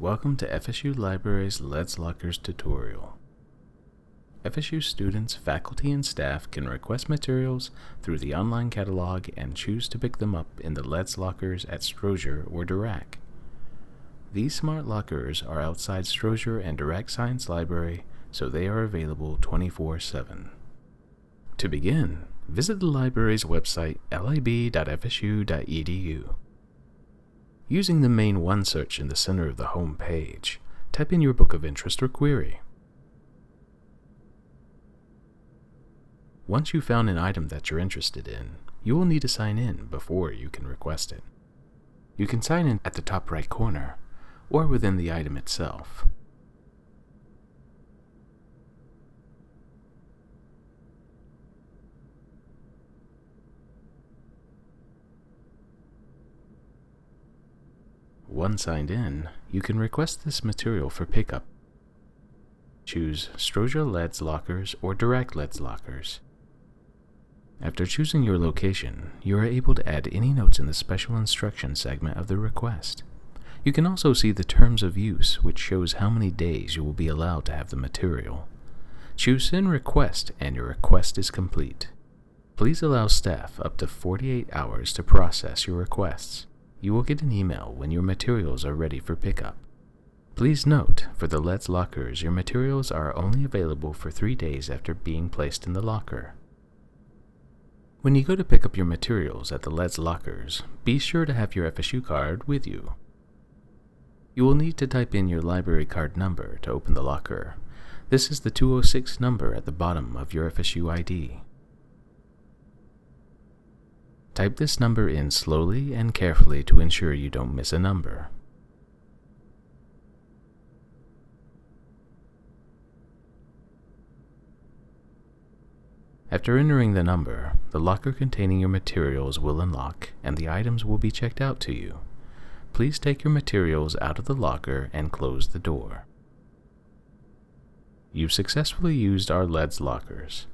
Welcome to FSU Library's LEDS Lockers tutorial. FSU students, faculty, and staff can request materials through the online catalog and choose to pick them up in the LEDS lockers at Strozier or Dirac. These smart lockers are outside Strozier and Dirac Science Library, so they are available 24/7. To begin, visit the library's website lab.fsu.edu. Using the main One search in the center of the home page, type in your book of interest or query. Once you've found an item that you're interested in, you will need to sign in before you can request it. You can sign in at the top right corner, or within the item itself. Once signed in, you can request this material for pickup. Choose Strozier LEDS lockers or Dirac LEDS lockers. After choosing your location, you are able to add any notes in the special instructions segment of the request. You can also see the terms of use, which shows how many days you will be allowed to have the material. Choose Send Request and your request is complete. Please allow staff up to 48 hours to process your requests. You will get an email when your materials are ready for pickup. Please note, for the LEDS lockers, your materials are only available for 3 days after being placed in the locker. When you go to pick up your materials at the LEDS lockers, be sure to have your FSU card with you. You will need to type in your library card number to open the locker. This is the 206 number at the bottom of your FSU ID. Type this number in slowly and carefully to ensure you don't miss a number. After entering the number, the locker containing your materials will unlock and the items will be checked out to you. Please take your materials out of the locker and close the door. You've successfully used our LEDS lockers.